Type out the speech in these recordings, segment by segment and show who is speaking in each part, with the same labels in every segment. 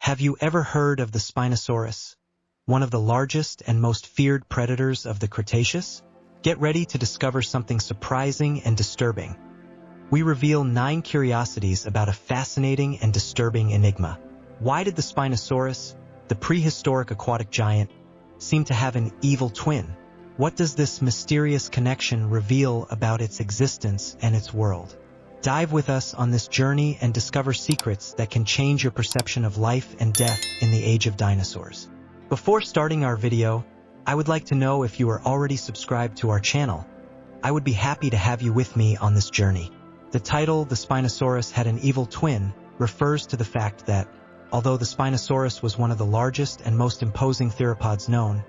Speaker 1: Have you ever heard of the Spinosaurus, one of the largest and most feared predators of the Cretaceous? Get ready to discover something surprising and disturbing. We reveal 9 curiosities about a fascinating and disturbing enigma. Why did the Spinosaurus, the prehistoric aquatic giant, seem to have an evil twin? What does this mysterious connection reveal about its existence and its world? Dive with us on this journey and discover secrets that can change your perception of life and death in the age of dinosaurs. Before starting our video, I would like to know if you are already subscribed to our channel. I would be happy to have you with me on this journey. The title, The Spinosaurus Had an Evil Twin, refers to the fact that, although the Spinosaurus was one of the largest and most imposing theropods known,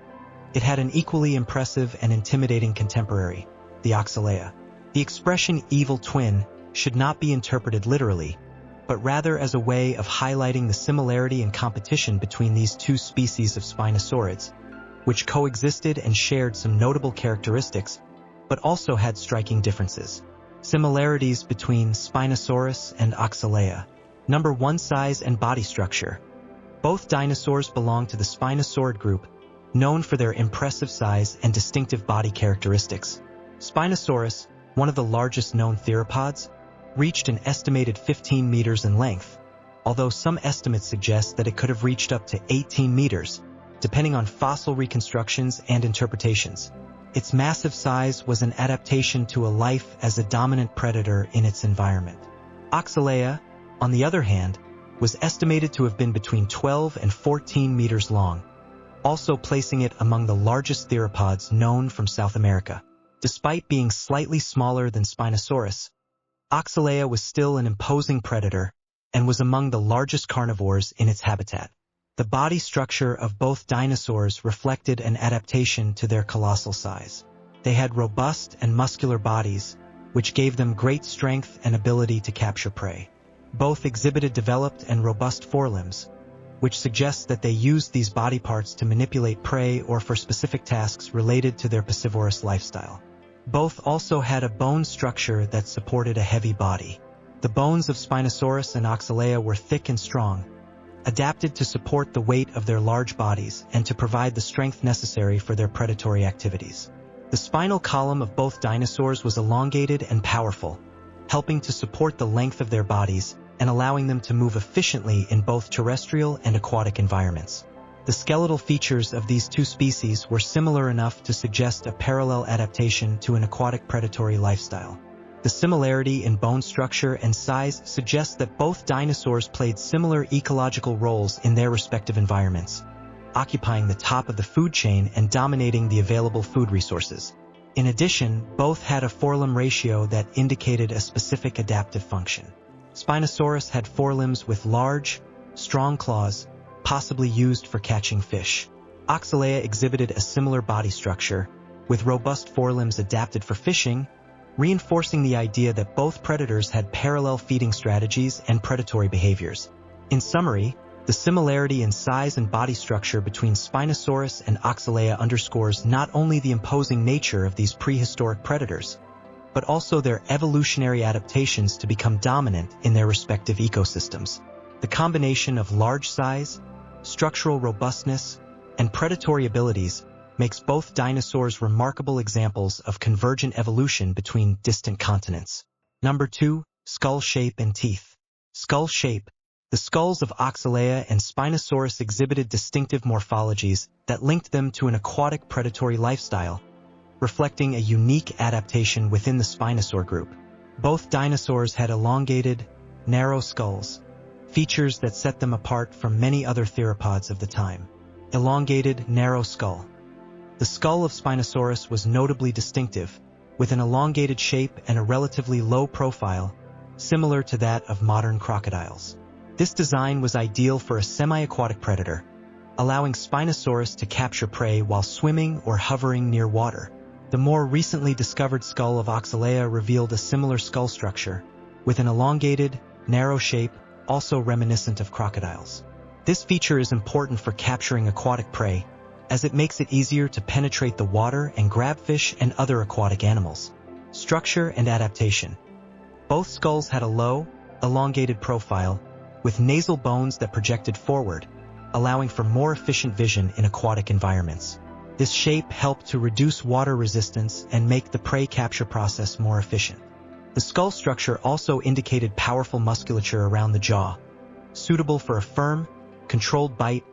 Speaker 1: it had an equally impressive and intimidating contemporary, the Oxalea. The expression evil twin should not be interpreted literally, but rather as a way of highlighting the similarity and competition between these two species of spinosaurids, which coexisted and shared some notable characteristics, but also had striking differences. Similarities between Spinosaurus and Oxalea. Number 1. Size and body structure. Both dinosaurs belong to the Spinosaurid group, known for their impressive size and distinctive body characteristics. Spinosaurus, one of the largest known theropods, reached an estimated 15 meters in length, although some estimates suggest that it could have reached up to 18 meters, depending on fossil reconstructions and interpretations. Its massive size was an adaptation to a life as a dominant predator in its environment. Oxalea, on the other hand, was estimated to have been between 12 and 14 meters long, also placing it among the largest theropods known from South America. Despite being slightly smaller than Spinosaurus, Oxalea was still an imposing predator and was among the largest carnivores in its habitat. The body structure of both dinosaurs reflected an adaptation to their colossal size. They had robust and muscular bodies, which gave them great strength and ability to capture prey. Both exhibited developed and robust forelimbs, which suggests that they used these body parts to manipulate prey or for specific tasks related to their piscivorous lifestyle. Both also had a bone structure that supported a heavy body. The bones of Spinosaurus and Oxalea were thick and strong, adapted to support the weight of their large bodies and to provide the strength necessary for their predatory activities. The spinal column of both dinosaurs was elongated and powerful, helping to support the length of their bodies and allowing them to move efficiently in both terrestrial and aquatic environments. The skeletal features of these two species were similar enough to suggest a parallel adaptation to an aquatic predatory lifestyle. The similarity in bone structure and size suggests that both dinosaurs played similar ecological roles in their respective environments, occupying the top of the food chain and dominating the available food resources. In addition, both had a forelimb ratio that indicated a specific adaptive function. Spinosaurus had forelimbs with large, strong claws, possibly used for catching fish. Oxalea exhibited a similar body structure, with robust forelimbs adapted for fishing, reinforcing the idea that both predators had parallel feeding strategies and predatory behaviors. In summary, the similarity in size and body structure between Spinosaurus and Oxalea underscores not only the imposing nature of these prehistoric predators, but also their evolutionary adaptations to become dominant in their respective ecosystems. The combination of large size, structural robustness, and predatory abilities makes both dinosaurs remarkable examples of convergent evolution between distant continents. Number 2. Skull shape and teeth. Skull shape. The skulls of Oxalea and Spinosaurus exhibited distinctive morphologies that linked them to an aquatic predatory lifestyle, reflecting a unique adaptation within the Spinosaur group. Both dinosaurs had elongated, narrow skulls, features that set them apart from many other theropods of the time. Elongated, narrow skull. The skull of Spinosaurus was notably distinctive, with an elongated shape and a relatively low profile, similar to that of modern crocodiles. This design was ideal for a semi-aquatic predator, allowing Spinosaurus to capture prey while swimming or hovering near water. The more recently discovered skull of Oxalea revealed a similar skull structure, with an elongated, narrow shape, also reminiscent of crocodiles. This feature is important for capturing aquatic prey, as it makes it easier to penetrate the water and grab fish and other aquatic animals. Structure and adaptation. Both skulls had a low, elongated profile, with nasal bones that projected forward, allowing for more efficient vision in aquatic environments. This shape helped to reduce water resistance and make the prey capture process more efficient. The skull structure also indicated powerful musculature around the jaw, suitable for a firm, controlled bite,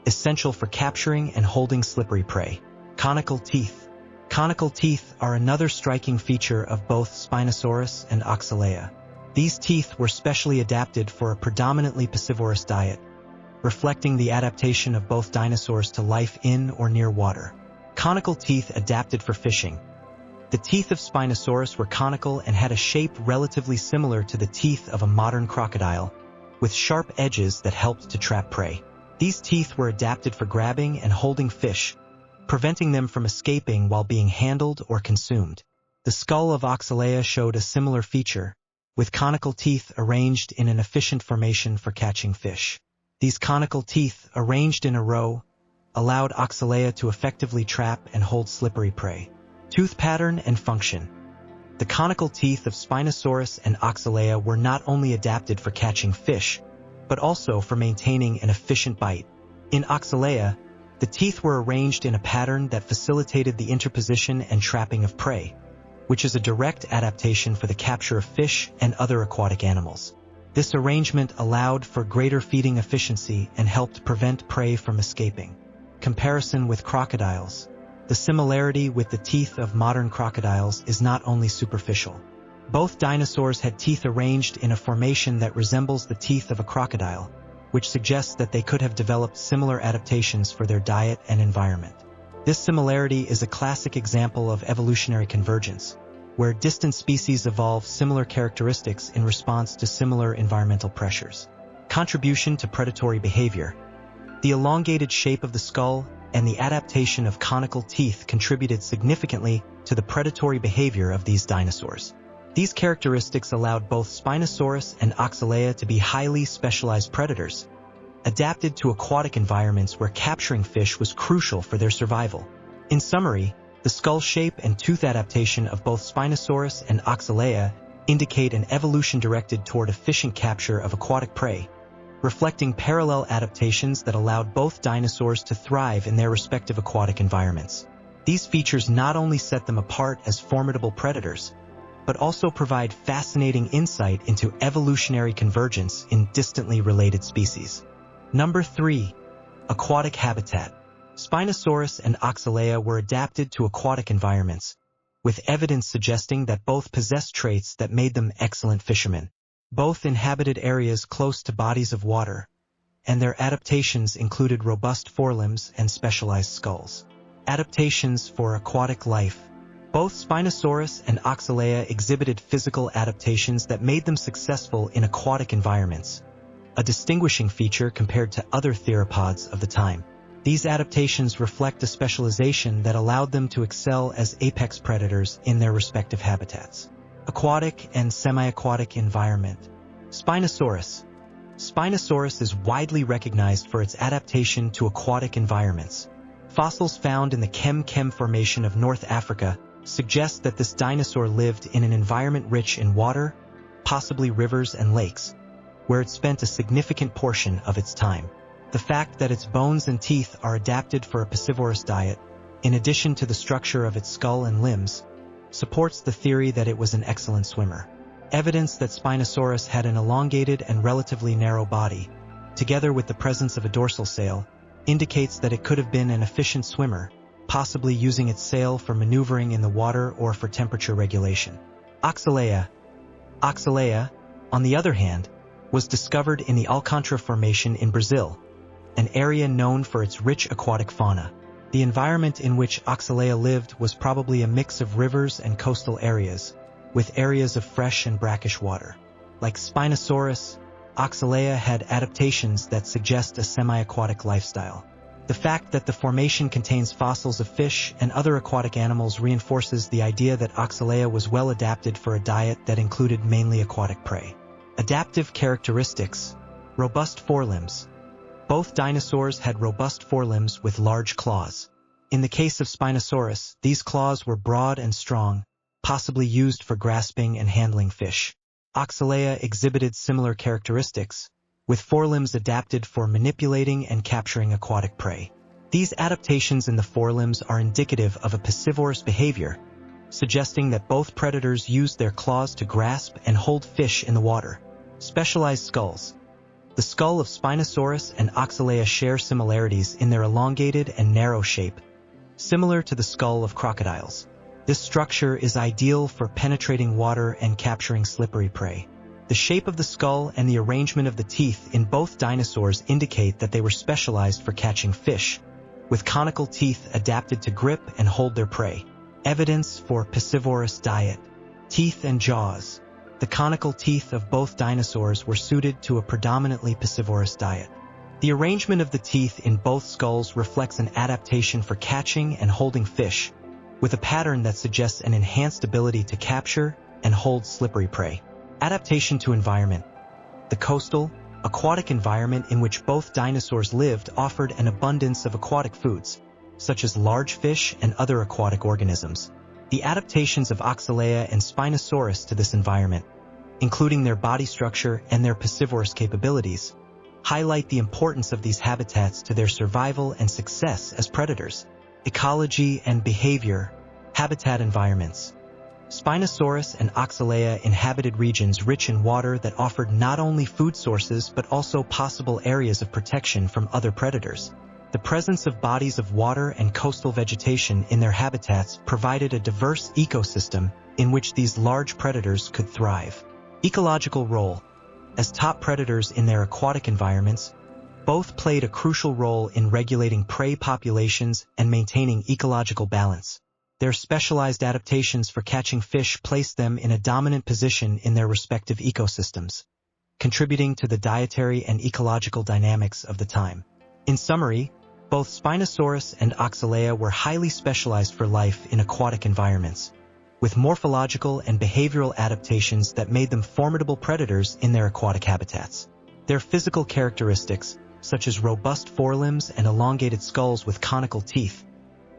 Speaker 1: essential for capturing and holding slippery prey. Conical teeth. Conical teeth are another striking feature of both Spinosaurus and Oxalea. These teeth were specially adapted for a predominantly piscivorous diet, reflecting the adaptation of both dinosaurs to life in or near water. Conical teeth adapted for fishing. The teeth of Spinosaurus were conical and had a shape relatively similar to the teeth of a modern crocodile, with sharp edges that helped to trap prey. These teeth were adapted for grabbing and holding fish, preventing them from escaping while being handled or consumed. The skull of Oxalea showed a similar feature, with conical teeth arranged in an efficient formation for catching fish. These conical teeth, arranged in a row, allowed Oxalea to effectively trap and hold slippery prey. Tooth pattern and function. The conical teeth of Spinosaurus and Oxalea were not only adapted for catching fish, but also for maintaining an efficient bite. In Oxalea, the teeth were arranged in a pattern that facilitated the interposition and trapping of prey, which is a direct adaptation for the capture of fish and other aquatic animals. This arrangement allowed for greater feeding efficiency and helped prevent prey from escaping. Comparison with crocodiles. The similarity with the teeth of modern crocodiles is not only superficial. Both dinosaurs had teeth arranged in a formation that resembles the teeth of a crocodile, which suggests that they could have developed similar adaptations for their diet and environment. This similarity is a classic example of evolutionary convergence, where distant species evolve similar characteristics in response to similar environmental pressures. Contribution to predatory behavior. The elongated shape of the skull and the adaptation of conical teeth contributed significantly to the predatory behavior of these dinosaurs. These characteristics allowed both Spinosaurus and Oxalea to be highly specialized predators, adapted to aquatic environments where capturing fish was crucial for their survival. In summary, the skull shape and tooth adaptation of both Spinosaurus and Oxalea indicate an evolution directed toward efficient capture of aquatic prey, reflecting parallel adaptations that allowed both dinosaurs to thrive in their respective aquatic environments. These features not only set them apart as formidable predators, but also provide fascinating insight into evolutionary convergence in distantly related species. Number 3. Aquatic habitat. Spinosaurus and Oxalea were adapted to aquatic environments, with evidence suggesting that both possessed traits that made them excellent fishermen. Both inhabited areas close to bodies of water, and their adaptations included robust forelimbs and specialized skulls. Adaptations for aquatic life. Both Spinosaurus and Oxalea exhibited physical adaptations that made them successful in aquatic environments, a distinguishing feature compared to other theropods of the time. These adaptations reflect a specialization that allowed them to excel as apex predators in their respective habitats. Aquatic and semi-aquatic environment. Spinosaurus. Spinosaurus is widely recognized for its adaptation to aquatic environments. Fossils found in the Kem Formation of North Africa suggest that this dinosaur lived in an environment rich in water, possibly rivers and lakes, where it spent a significant portion of its time. The fact that its bones and teeth are adapted for a piscivorous diet, in addition to the structure of its skull and limbs, supports the theory that it was an excellent swimmer. Evidence that Spinosaurus had an elongated and relatively narrow body, together with the presence of a dorsal sail, indicates that it could have been an efficient swimmer, possibly using its sail for maneuvering in the water or for temperature regulation. Oxalea. Oxalea, on the other hand, was discovered in the Alcantara Formation in Brazil, an area known for its rich aquatic fauna. The environment in which Oxalea lived was probably a mix of rivers and coastal areas, with areas of fresh and brackish water. Like Spinosaurus, Oxalea had adaptations that suggest a semi-aquatic lifestyle. The fact that the formation contains fossils of fish and other aquatic animals reinforces the idea that Oxalea was well adapted for a diet that included mainly aquatic prey. Adaptive characteristics. Robust forelimbs. Both dinosaurs had robust forelimbs with large claws. In the case of Spinosaurus, these claws were broad and strong, possibly used for grasping and handling fish. Oxalea exhibited similar characteristics, with forelimbs adapted for manipulating and capturing aquatic prey. These adaptations in the forelimbs are indicative of a piscivorous behavior, suggesting that both predators used their claws to grasp and hold fish in the water. Specialized skulls. The skull of Spinosaurus and Oxalea share similarities in their elongated and narrow shape, similar to the skull of crocodiles. This structure is ideal for penetrating water and capturing slippery prey. The shape of the skull and the arrangement of the teeth in both dinosaurs indicate that they were specialized for catching fish, with conical teeth adapted to grip and hold their prey. Evidence for piscivorous diet. Teeth and jaws. The conical teeth of both dinosaurs were suited to a predominantly piscivorous diet. The arrangement of the teeth in both skulls reflects an adaptation for catching and holding fish, with a pattern that suggests an enhanced ability to capture and hold slippery prey. Adaptation to environment. The coastal, aquatic environment in which both dinosaurs lived offered an abundance of aquatic foods, such as large fish and other aquatic organisms. The adaptations of Oxalea and Spinosaurus to this environment, including their body structure and their piscivorous capabilities, highlight the importance of these habitats to their survival and success as predators. Ecology and behavior. Habitat environments. Spinosaurus and Oxalea inhabited regions rich in water that offered not only food sources but also possible areas of protection from other predators. The presence of bodies of water and coastal vegetation in their habitats provided a diverse ecosystem in which these large predators could thrive. Ecological role. As top predators in their aquatic environments, both played a crucial role in regulating prey populations and maintaining ecological balance. Their specialized adaptations for catching fish placed them in a dominant position in their respective ecosystems, contributing to the dietary and ecological dynamics of the time. In summary, both Spinosaurus and Oxalea were highly specialized for life in aquatic environments, with morphological and behavioral adaptations that made them formidable predators in their aquatic habitats. Their physical characteristics, such as robust forelimbs and elongated skulls with conical teeth,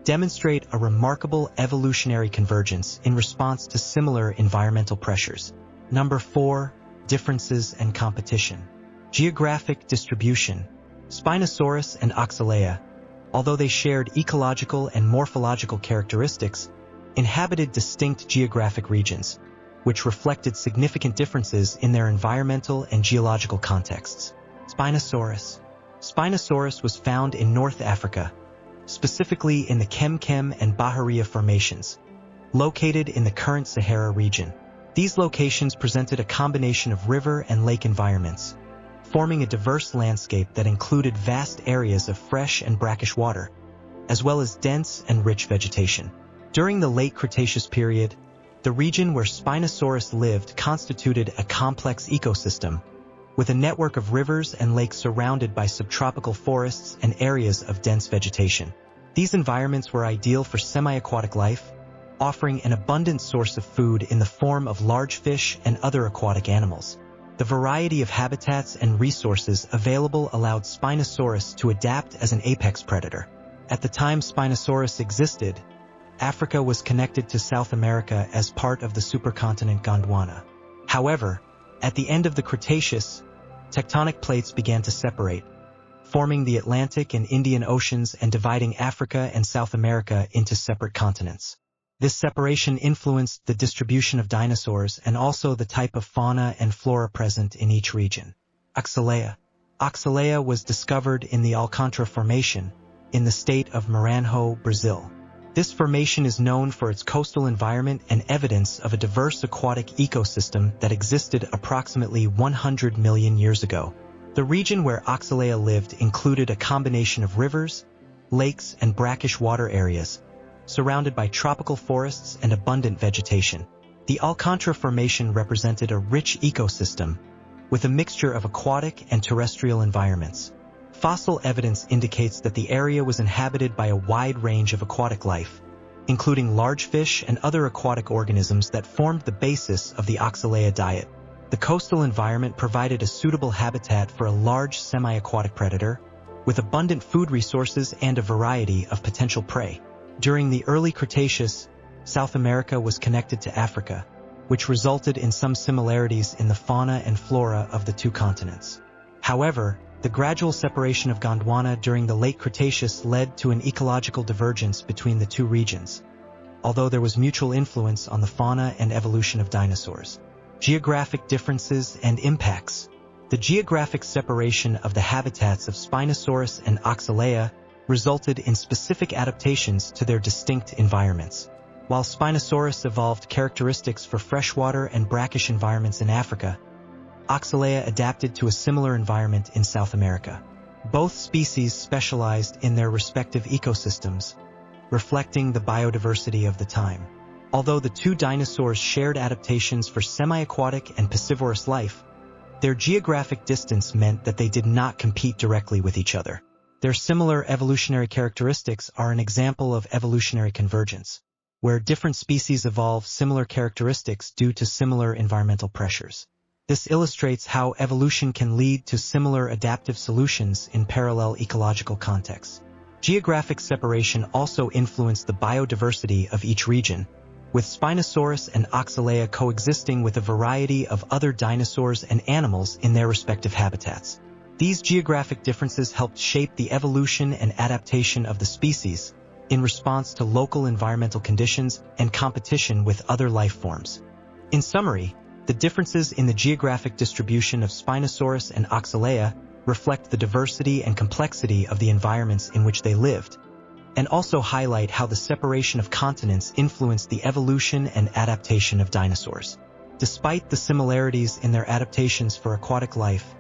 Speaker 1: demonstrate a remarkable evolutionary convergence in response to similar environmental pressures. Number 4. Differences and competition. Geographic distribution. Spinosaurus and Oxalea, although they shared ecological and morphological characteristics, inhabited distinct geographic regions, which reflected significant differences in their environmental and geological contexts. Spinosaurus. Spinosaurus was found in North Africa, specifically in the Kem and Bahariya formations, located in the current Sahara region. These locations presented a combination of river and lake environments, forming a diverse landscape that included vast areas of fresh and brackish water, as well as dense and rich vegetation. During the late Cretaceous period, the region where Spinosaurus lived constituted a complex ecosystem, with a network of rivers and lakes surrounded by subtropical forests and areas of dense vegetation. These environments were ideal for semi-aquatic life, offering an abundant source of food in the form of large fish and other aquatic animals. The variety of habitats and resources available allowed Spinosaurus to adapt as an apex predator. At the time Spinosaurus existed, Africa was connected to South America as part of the supercontinent Gondwana. However, at the end of the Cretaceous, tectonic plates began to separate, forming the Atlantic and Indian Oceans and dividing Africa and South America into separate continents. This separation influenced the distribution of dinosaurs and also the type of fauna and flora present in each region. Oxalea. Oxalea was discovered in the Alcantara Formation in the state of Maranhão, Brazil. This formation is known for its coastal environment and evidence of a diverse aquatic ecosystem that existed approximately 100 million years ago. The region where Oxalea lived included a combination of rivers, lakes, and brackish water areas, surrounded by tropical forests and abundant vegetation. The Alcantara Formation represented a rich ecosystem with a mixture of aquatic and terrestrial environments. Fossil evidence indicates that the area was inhabited by a wide range of aquatic life, including large fish and other aquatic organisms that formed the basis of the Oxalea diet. The coastal environment provided a suitable habitat for a large semi-aquatic predator, with abundant food resources and a variety of potential prey. During the early Cretaceous, South America was connected to Africa, which resulted in some similarities in the fauna and flora of the two continents. However, the gradual separation of Gondwana during the late Cretaceous led to an ecological divergence between the two regions, although there was mutual influence on the fauna and evolution of dinosaurs. Geographic differences and impacts. The geographic separation of the habitats of Spinosaurus and Oxalea resulted in specific adaptations to their distinct environments. While Spinosaurus evolved characteristics for freshwater and brackish environments in Africa, Oxalea adapted to a similar environment in South America. Both species specialized in their respective ecosystems, reflecting the biodiversity of the time. Although the two dinosaurs shared adaptations for semi-aquatic and piscivorous life, their geographic distance meant that they did not compete directly with each other. Their similar evolutionary characteristics are an example of evolutionary convergence, where different species evolve similar characteristics due to similar environmental pressures. This illustrates how evolution can lead to similar adaptive solutions in parallel ecological contexts. Geographic separation also influenced the biodiversity of each region, with Spinosaurus and Oxalea coexisting with a variety of other dinosaurs and animals in their respective habitats. These geographic differences helped shape the evolution and adaptation of the species in response to local environmental conditions and competition with other life forms. In summary, the differences in the geographic distribution of Spinosaurus and Oxalea reflect the diversity and complexity of the environments in which they lived, and also highlight how the separation of continents influenced the evolution and adaptation of dinosaurs. Despite the similarities in their adaptations for aquatic life,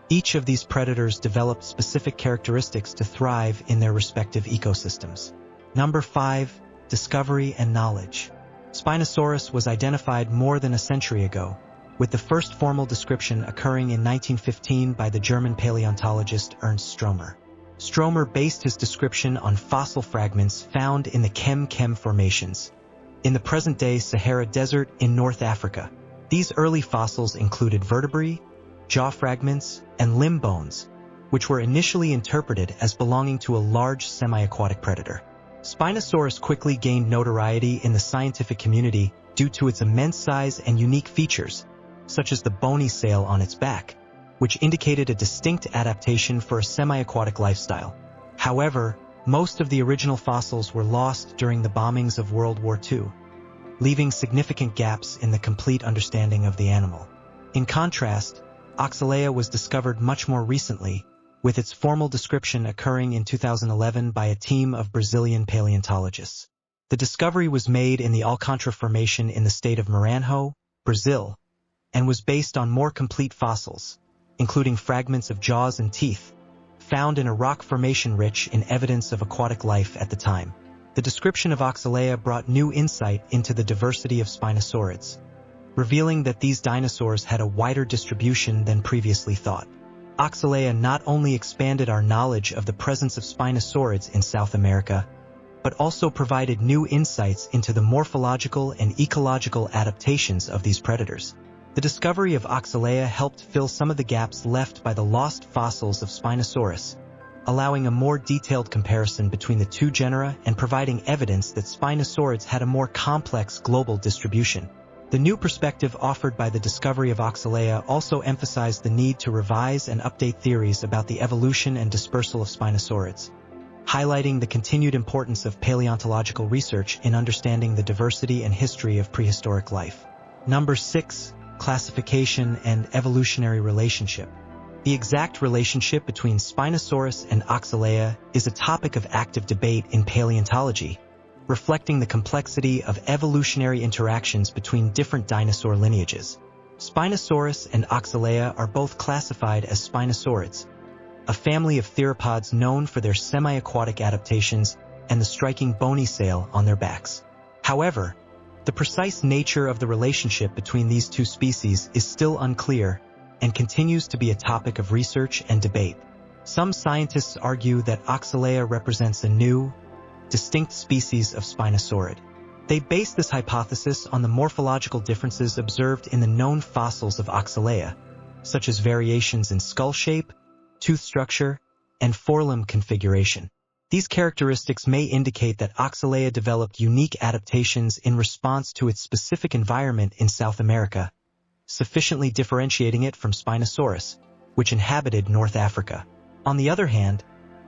Speaker 1: each of these predators developed specific characteristics to thrive in their respective ecosystems. Number 5. Discovery and knowledge. Spinosaurus was identified more than a century ago, with the first formal description occurring in 1915 by the German paleontologist Ernst Stromer. Stromer based his description on fossil fragments found in the Kem formations in the present-day Sahara Desert in North Africa. These early fossils included vertebrae, jaw fragments, and limb bones, which were initially interpreted as belonging to a large semi-aquatic predator. Spinosaurus quickly gained notoriety in the scientific community due to its immense size and unique features, such as the bony sail on its back, which indicated a distinct adaptation for a semi-aquatic lifestyle. However, most of the original fossils were lost during the bombings of World War II, leaving significant gaps in the complete understanding of the animal. In contrast, Oxalea was discovered much more recently, with its formal description occurring in 2011 by a team of Brazilian paleontologists. The discovery was made in the Alcântara Formation in the state of Maranhão, Brazil, and was based on more complete fossils, including fragments of jaws and teeth, found in a rock formation rich in evidence of aquatic life at the time. The description of Oxalea brought new insight into the diversity of spinosaurids, revealing that these dinosaurs had a wider distribution than previously thought. Oxalea not only expanded our knowledge of the presence of spinosaurids in South America, but also provided new insights into the morphological and ecological adaptations of these predators. The discovery of Oxalea helped fill some of the gaps left by the lost fossils of Spinosaurus, allowing a more detailed comparison between the two genera and providing evidence that spinosaurids had a more complex global distribution. The new perspective offered by the discovery of Oxalea also emphasized the need to revise and update theories about the evolution and dispersal of spinosaurids, highlighting the continued importance of paleontological research in understanding the diversity and history of prehistoric life. Number 6. Classification and evolutionary relationship. The exact relationship between Spinosaurus and Oxalea is a topic of active debate in paleontology, reflecting the complexity of evolutionary interactions between different dinosaur lineages. Spinosaurus and Oxalea are both classified as spinosaurids, a family of theropods known for their semi-aquatic adaptations and the striking bony sail on their backs. However, the precise nature of the relationship between these two species is still unclear and continues to be a topic of research and debate. Some scientists argue that Oxalea represents a new, distinct species of spinosaurid. They base this hypothesis on the morphological differences observed in the known fossils of Oxalea, such as variations in skull shape, tooth structure, and forelimb configuration. These characteristics may indicate that Oxalea developed unique adaptations in response to its specific environment in South America, sufficiently differentiating it from Spinosaurus. which inhabited North Africa. On the other hand,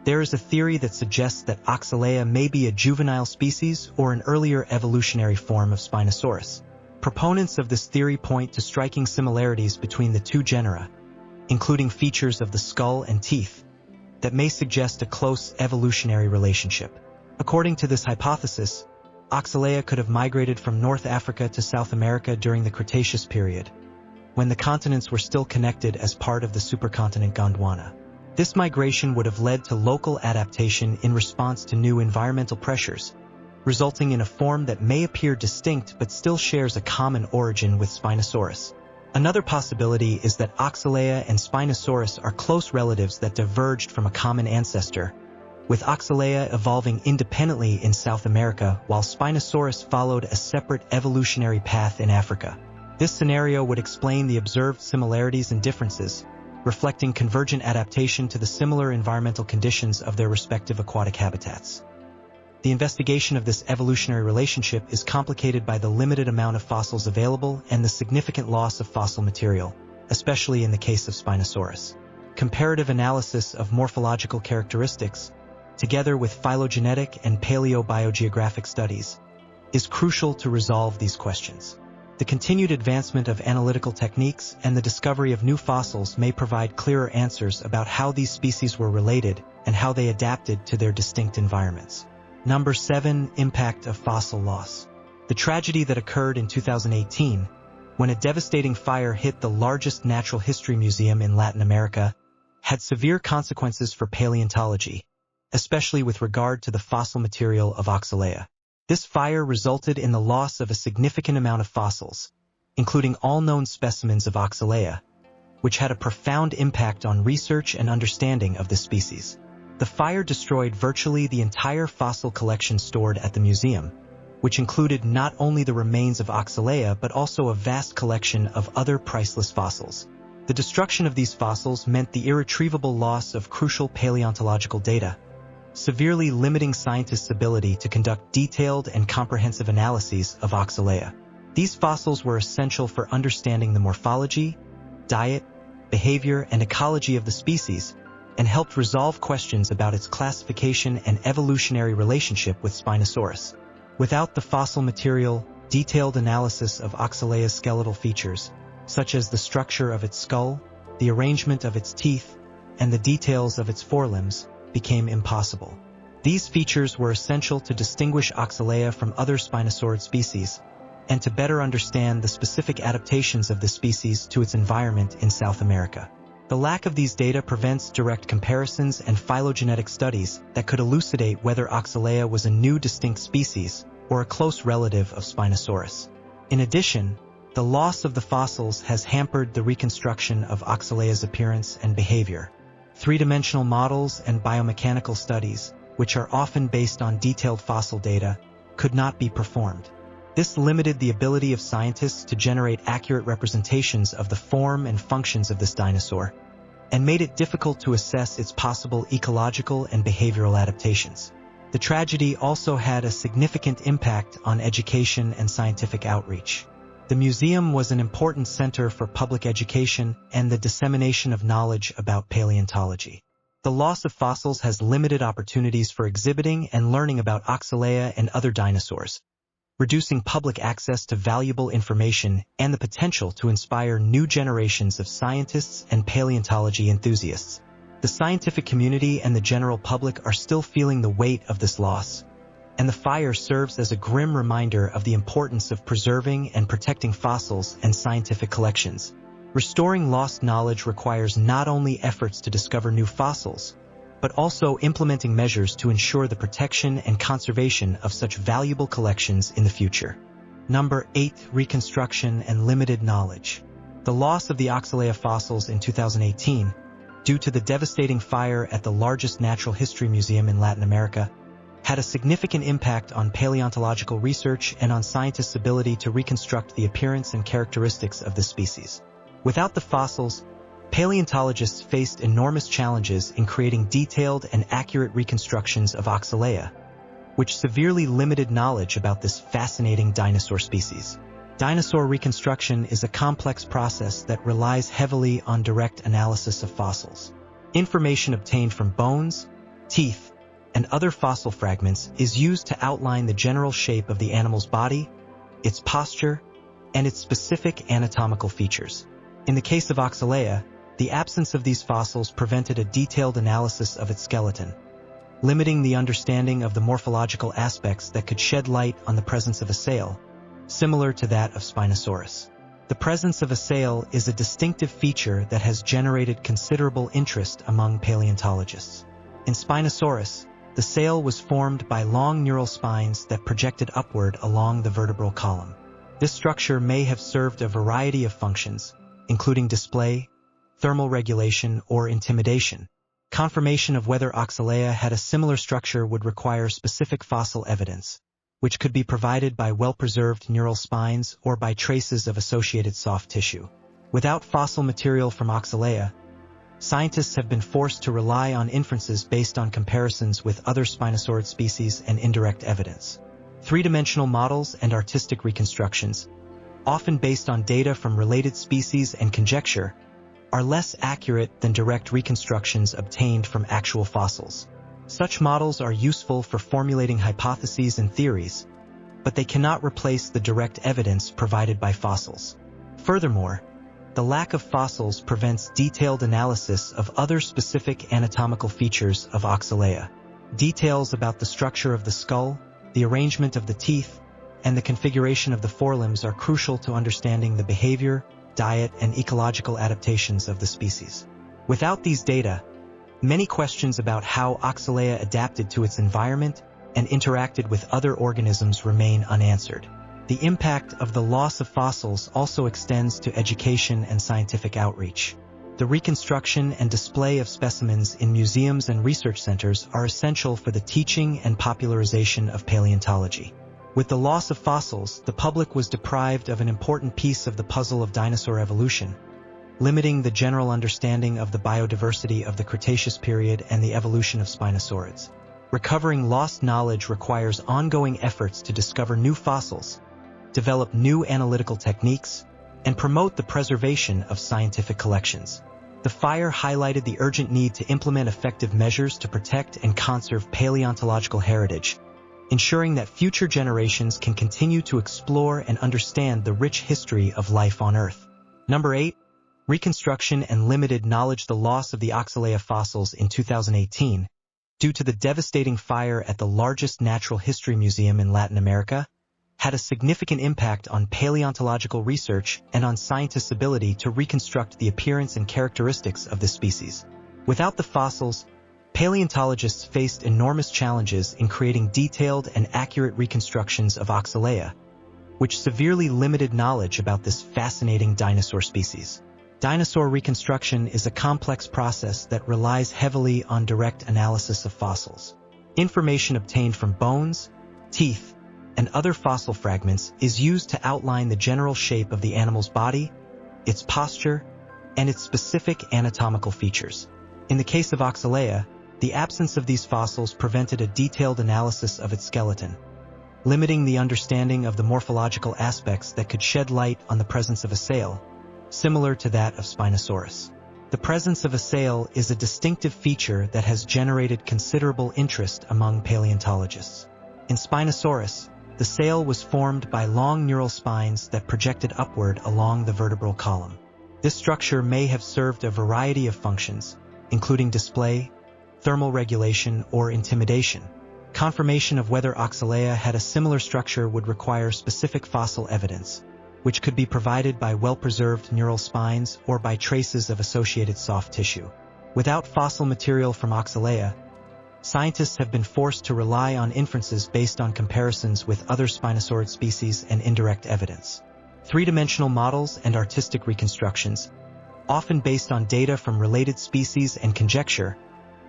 Speaker 1: there is a theory that suggests that Oxalea may be a juvenile species or an earlier evolutionary form of Spinosaurus. Proponents of this theory point to striking similarities between the two genera, including features of the skull and teeth, that may suggest a close evolutionary relationship. According to this hypothesis, Oxalea could have migrated from North Africa to South America during the Cretaceous period, when the continents were still connected as part of the supercontinent Gondwana. This migration would have led to local adaptation in response to new environmental pressures, resulting in a form that may appear distinct but still shares a common origin with Spinosaurus. Another possibility is that Oxalea and Spinosaurus are close relatives that diverged from a common ancestor, with Oxalea evolving independently in South America while Spinosaurus followed a separate evolutionary path in Africa. This scenario would explain the observed similarities and differences, reflecting convergent adaptation to the similar environmental conditions of their respective aquatic habitats. The investigation of this evolutionary relationship is complicated by the limited amount of fossils available and the significant loss of fossil material, especially in the case of Spinosaurus. Comparative analysis of morphological characteristics, together with phylogenetic and paleobiogeographic studies, is crucial to resolve these questions. The continued advancement of analytical techniques and the discovery of new fossils may provide clearer answers about how these species were related and how they adapted to their distinct environments. Number 7. Impact of fossil loss. The tragedy that occurred in 2018, when a devastating fire hit the largest natural history museum in Latin America, had severe consequences for paleontology, especially with regard to the fossil material of Oxalea. This fire resulted in the loss of a significant amount of fossils, including all known specimens of Oxalea, which had a profound impact on research and understanding of this species. The fire destroyed virtually the entire fossil collection stored at the museum, which included not only the remains of Oxalea but also a vast collection of other priceless fossils. The destruction of these fossils meant the irretrievable loss of crucial paleontological data, severely limiting scientists' ability to conduct detailed and comprehensive analyses of Oxalea. These fossils were essential for understanding the morphology, diet, behavior, and ecology of the species, and helped resolve questions about its classification and evolutionary relationship with Spinosaurus. Without the fossil material, detailed analysis of Oxalea's skeletal features, such as the structure of its skull, the arrangement of its teeth, and the details of its forelimbs, became impossible. These features were essential to distinguish Oxalea from other spinosaurid species, and to better understand the specific adaptations of the species to its environment in South America. The lack of these data prevents direct comparisons and phylogenetic studies that could elucidate whether Oxalea was a new distinct species or a close relative of Spinosaurus. In addition, the loss of the fossils has hampered the reconstruction of Oxalea's appearance and behavior. Three-dimensional models and biomechanical studies, which are often based on detailed fossil data, could not be performed. This limited the ability of scientists to generate accurate representations of the form and functions of this dinosaur, and made it difficult to assess its possible ecological and behavioral adaptations. The tragedy also had a significant impact on education and scientific outreach. The museum was an important center for public education and the dissemination of knowledge about paleontology. The loss of fossils has limited opportunities for exhibiting and learning about Oxalea and other dinosaurs, reducing public access to valuable information and the potential to inspire new generations of scientists and paleontology enthusiasts. The scientific community and the general public are still feeling the weight of this loss, and the fire serves as a grim reminder of the importance of preserving and protecting fossils and scientific collections. Restoring lost knowledge requires not only efforts to discover new fossils, but also implementing measures to ensure the protection and conservation of such valuable collections in the future. Number 8. Reconstruction and limited knowledge. The loss of the Oxalea fossils in 2018, due to the devastating fire at the largest natural history museum in Latin America, had a significant impact on paleontological research and on scientists' ability to reconstruct the appearance and characteristics of the species. Without the fossils, paleontologists faced enormous challenges in creating detailed and accurate reconstructions of Oxalea, which severely limited knowledge about this fascinating dinosaur species. Dinosaur reconstruction is a complex process that relies heavily on direct analysis of fossils. Information obtained from bones, teeth, and other fossil fragments is used to outline the general shape of the animal's body, its posture, and its specific anatomical features. In the case of Oxalea, the absence of these fossils prevented a detailed analysis of its skeleton, limiting the understanding of the morphological aspects that could shed light on the presence of a sail, similar to that of Spinosaurus. The presence of a sail is a distinctive feature that has generated considerable interest among paleontologists. In Spinosaurus, the sail was formed by long neural spines that projected upward along the vertebral column. This structure may have served a variety of functions, including display, thermal regulation, or intimidation. Confirmation of whether Oxalea had a similar structure would require specific fossil evidence, which could be provided by well-preserved neural spines or by traces of associated soft tissue. Without fossil material from Oxalea, scientists have been forced to rely on inferences based on comparisons with other spinosaurid species and indirect evidence. Three-dimensional models and artistic reconstructions, often based on data from related species and conjecture, are less accurate than direct reconstructions obtained from actual fossils. Such models are useful for formulating hypotheses and theories, but they cannot replace the direct evidence provided by fossils. Furthermore, the lack of fossils prevents detailed analysis of other specific anatomical features of Oxalea. Details about the structure of the skull, the arrangement of the teeth, and the configuration of the forelimbs are crucial to understanding the behavior, diet, and ecological adaptations of the species. Without these data, many questions about how Oxalea adapted to its environment and interacted with other organisms remain unanswered. The impact of the loss of fossils also extends to education and scientific outreach. The reconstruction and display of specimens in museums and research centers are essential for the teaching and popularization of paleontology. With the loss of fossils, the public was deprived of an important piece of the puzzle of dinosaur evolution, limiting the general understanding of the biodiversity of the Cretaceous period and the evolution of spinosaurids. Recovering lost knowledge requires ongoing efforts to discover new fossils, develop new analytical techniques, and promote the preservation of scientific collections. The fire highlighted the urgent need to implement effective measures to protect and conserve paleontological heritage, ensuring that future generations can continue to explore and understand the rich history of life on Earth. Number 8. Reconstruction and limited knowledge. The loss of the Oxalea fossils in 2018, due to the devastating fire at the largest natural history museum in Latin America, had a significant impact on paleontological research and on scientists' ability to reconstruct the appearance and characteristics of this species. Without the fossils, paleontologists faced enormous challenges in creating detailed and accurate reconstructions of Oxalea, which severely limited knowledge about this fascinating dinosaur species. Dinosaur reconstruction is a complex process that relies heavily on direct analysis of fossils. Information obtained from bones, teeth, and other fossil fragments is used to outline the general shape of the animal's body, its posture, and its specific anatomical features. In the case of Oxalea, the absence of these fossils prevented a detailed analysis of its skeleton, limiting the understanding of the morphological aspects that could shed light on the presence of a sail, similar to that of Spinosaurus. The presence of a sail is a distinctive feature that has generated considerable interest among paleontologists. In Spinosaurus, the sail was formed by long neural spines that projected upward along the vertebral column. This structure may have served a variety of functions, including display, thermal regulation, or intimidation. Confirmation of whether Oxalea had a similar structure would require specific fossil evidence, which could be provided by well-preserved neural spines or by traces of associated soft tissue. Without fossil material from Oxalea, scientists have been forced to rely on inferences based on comparisons with other spinosaurid species and indirect evidence. Three-dimensional models and artistic reconstructions, often based on data from related species and conjecture,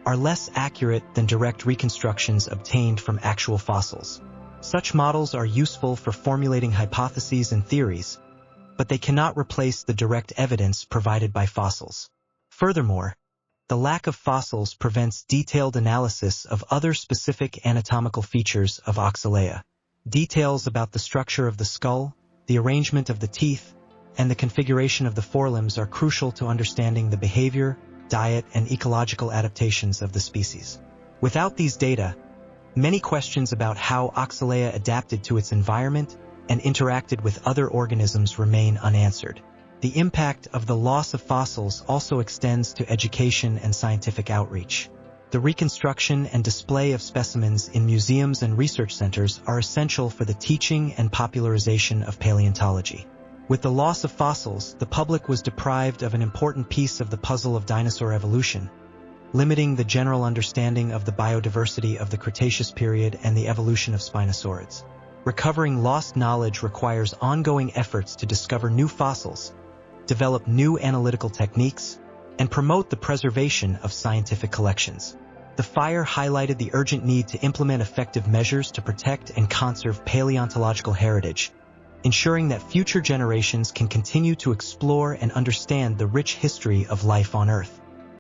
Speaker 1: are less accurate than direct reconstructions obtained from actual fossils. Such models are useful for formulating hypotheses and theories, but they cannot replace the direct evidence provided by fossils. Furthermore, the lack of fossils prevents detailed analysis of other specific anatomical features of Oxalea. Details about the structure of the skull, the arrangement of the teeth, and the configuration of the forelimbs are crucial to understanding the behavior, diet, and ecological adaptations of the species. Without these data, many questions about how Oxalea adapted to its environment and interacted with other organisms remain unanswered. The impact of the loss of fossils also extends to education and scientific outreach. The reconstruction and display of specimens in museums and research centers are essential for the teaching and popularization of paleontology. With the loss of fossils, the public was deprived of an important piece of the puzzle of dinosaur evolution, limiting the general understanding of the biodiversity of the Cretaceous period and the evolution of spinosaurids. Recovering lost knowledge requires ongoing efforts to discover new fossils, develop new analytical techniques, and promote the preservation of scientific collections. The fire highlighted the urgent need to implement effective measures to protect and conserve paleontological heritage, ensuring that future generations can continue to explore and understand the rich history of life on Earth.